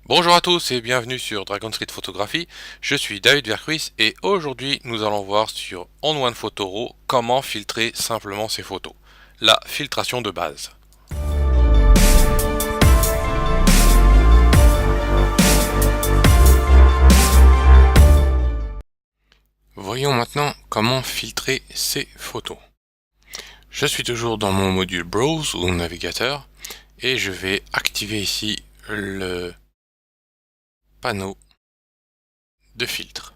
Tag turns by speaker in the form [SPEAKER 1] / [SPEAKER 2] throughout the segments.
[SPEAKER 1] Bonjour à tous et bienvenue sur Dragon Street Photographie. Je suis David Vercruis et aujourd'hui nous allons voir sur On1 Photoro comment filtrer simplement ses photos. La filtration de base. Voyons maintenant comment filtrer ces photos. Je suis toujours dans mon module Browse ou navigateur et je vais activer ici le panneau de filtre.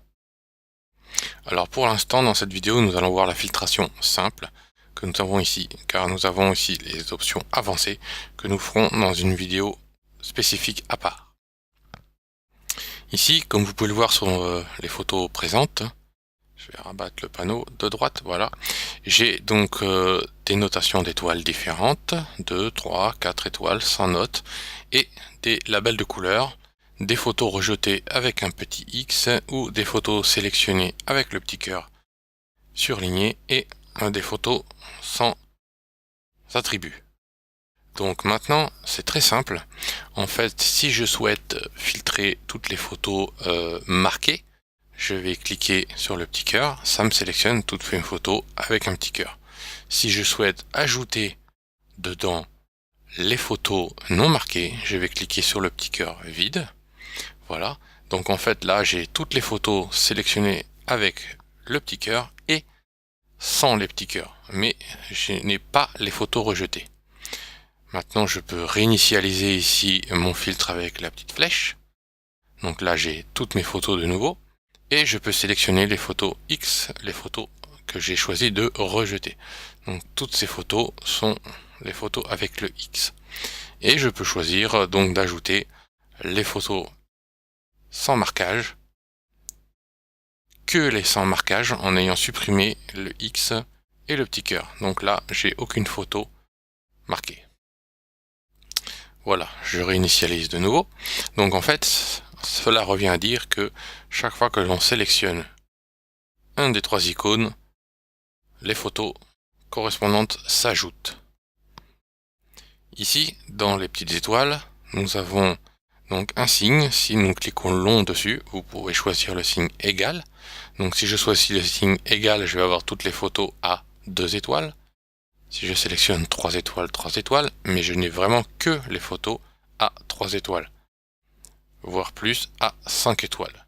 [SPEAKER 1] Alors pour l'instant dans cette vidéo nous allons voir la filtration simple que nous avons ici, car nous avons aussi les options avancées que nous ferons dans une vidéo spécifique à part. Ici, comme vous pouvez le voir sur les photos présentes, je vais rabattre le panneau de droite, voilà. J'ai donc des notations d'étoiles différentes, 2, 3, 4 étoiles, sans notes, et des labels de couleurs, des photos rejetées avec un petit X, ou des photos sélectionnées avec le petit cœur surligné, et des photos sans attributs. Donc maintenant, c'est très simple. En fait, si je souhaite filtrer toutes les photos marquées, je vais cliquer sur le petit cœur, ça me sélectionne toutes mes photos avec un petit cœur. Si je souhaite ajouter dedans les photos non marquées, je vais cliquer sur le petit cœur vide. Voilà. Donc en fait, là, j'ai toutes les photos sélectionnées avec le petit cœur et sans les petits cœurs, mais je n'ai pas les photos rejetées. Maintenant, je peux réinitialiser ici mon filtre avec la petite flèche. Donc là, j'ai toutes mes photos de nouveau. Et je peux sélectionner les photos X, les photos que j'ai choisi de rejeter. Donc toutes ces photos sont les photos avec le X. Et je peux choisir donc d'ajouter les photos sans marquage, que les sans marquage en ayant supprimé le X et le petit cœur. Donc là, j'ai aucune photo marquée. Voilà, je réinitialise de nouveau. Donc en fait, cela revient à dire que chaque fois que l'on sélectionne un des trois icônes, les photos correspondantes s'ajoutent. Ici, dans les petites étoiles, nous avons donc un signe. Si nous cliquons long dessus, vous pouvez choisir le signe égal. Donc si je choisis le signe égal, je vais avoir toutes les photos à 2 étoiles. Si je sélectionne 3 étoiles, mais je n'ai vraiment que les photos à 3 étoiles, voire plus à 5 étoiles.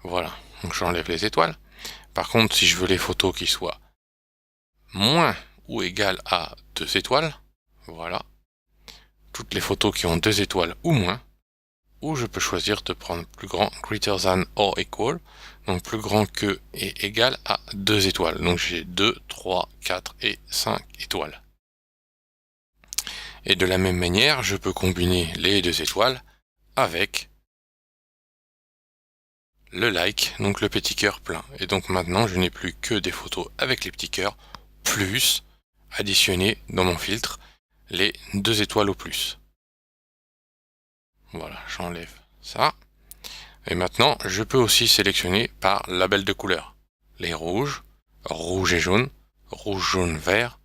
[SPEAKER 1] Voilà, donc j'enlève les étoiles. Par contre, si je veux les photos qui soient moins ou égales à 2 étoiles, voilà, toutes les photos qui ont 2 étoiles ou moins, ou je peux choisir de prendre plus grand, greater than or equal, donc plus grand que et égal à 2 étoiles. Donc j'ai 2, 3, 4 et 5 étoiles. Et de la même manière, je peux combiner les 2 étoiles avec le like, donc le petit cœur plein. Et donc maintenant, je n'ai plus que des photos avec les petits cœurs, plus additionner dans mon filtre les 2 étoiles au plus. Voilà, j'enlève ça. Et maintenant, je peux aussi sélectionner par label de couleur. Les rouges, rouge et jaune, rouge, jaune, vert,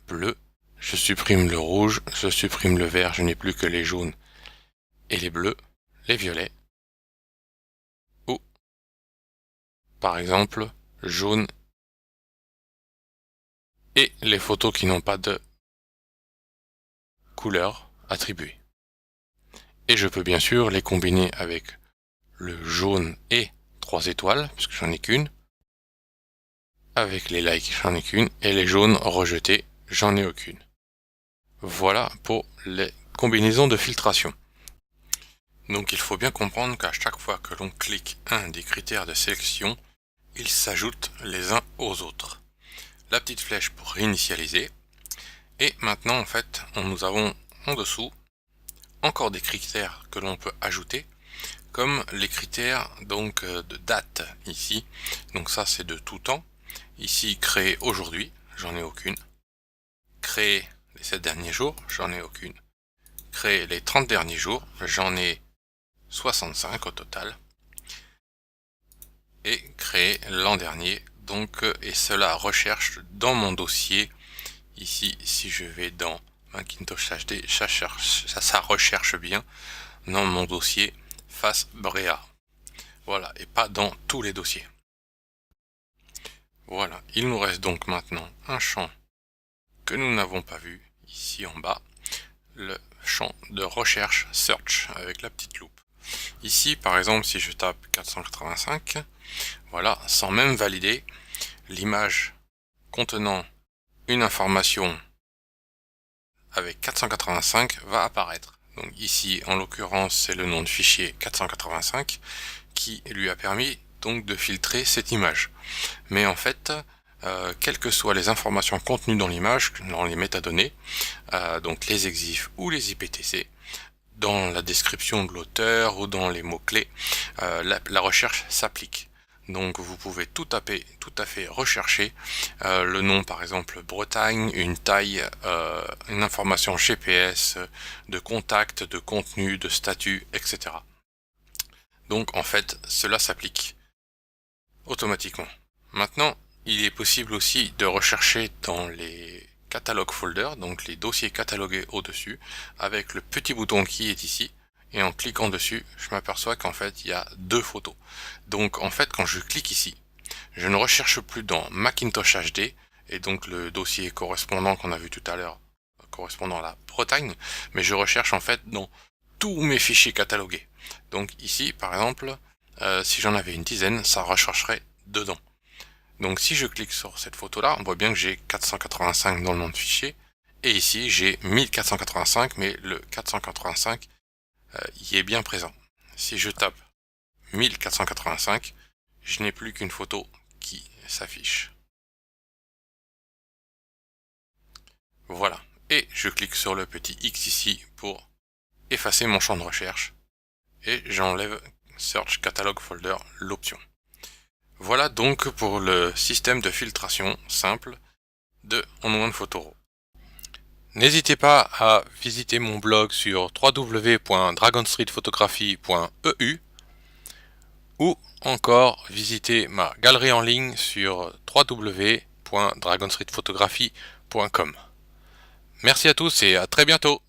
[SPEAKER 1] bleu. Je supprime le rouge, je supprime le vert, je n'ai plus que les jaunes et les bleus, les violets. Ou, par exemple, jaune et les photos qui n'ont pas de couleur attribuée. Et je peux bien sûr les combiner avec le jaune et 3 étoiles, puisque j'en ai qu'une. Avec les likes, j'en ai qu'une. Et les jaunes rejetés, j'en ai aucune. Voilà pour les combinaisons de filtration. Donc il faut bien comprendre qu'à chaque fois que l'on clique un des critères de sélection, ils s'ajoutent les uns aux autres. La petite flèche pour réinitialiser. Et maintenant en fait, nous avons en dessous encore des critères que l'on peut ajouter, comme les critères donc de date ici. Donc ça c'est de tout temps. Ici créer aujourd'hui, j'en ai aucune. Créer les 7 derniers jours, j'en ai aucune. Créer les 30 derniers jours, j'en ai 65 au total. Et créer l'an dernier, donc et cela recherche dans mon dossier. Ici, si je vais dans Macintosh HD, ça recherche bien. dans mon dossier face Bréa. Voilà, et pas dans tous les dossiers. Voilà, il nous reste donc maintenant un champ que nous n'avons pas vu, ici en bas, le champ de recherche Search avec la petite loupe. Ici, par exemple, si je tape 485, voilà, sans même valider, l'image contenant une information avec 485 va apparaître. Donc ici, en l'occurrence, c'est le nom de fichier 485 qui lui a permis donc de filtrer cette image. Mais en fait, quelles que soient les informations contenues dans l'image, dans les métadonnées, donc les EXIF ou les IPTC, dans la description de l'auteur ou dans les mots-clés, la recherche s'applique. Donc vous pouvez tout à fait rechercher le nom, par exemple Bretagne, une taille, une information GPS, de contact, de contenu, de statut, etc. Donc en fait, cela s'applique automatiquement. Maintenant, il est possible aussi de rechercher dans les catalogue folder, donc les dossiers catalogués au-dessus, avec le petit bouton qui est ici, et en cliquant dessus, je m'aperçois qu'en fait, il y a deux photos. Donc en fait, quand je clique ici, je ne recherche plus dans Macintosh HD, et donc le dossier correspondant qu'on a vu tout à l'heure, correspondant à la Bretagne, mais je recherche en fait dans tous mes fichiers catalogués. Donc ici, par exemple, si j'en avais une dizaine, ça rechercherait dedans. Donc si je clique sur cette photo là, on voit bien que j'ai 485 dans le nom de fichier, et ici j'ai 1485, mais le 485 y est bien présent. Si je tape 1485, je n'ai plus qu'une photo qui s'affiche. Voilà, et je clique sur le petit X ici pour effacer mon champ de recherche, et j'enlève Search Catalog Folder, l'option. Voilà donc pour le système de filtration simple de OnOne Photoro. N'hésitez pas à visiter mon blog sur www.dragonstreetphotography.eu ou encore visiter ma galerie en ligne sur www.dragonstreetphotography.com. Merci à tous et à très bientôt.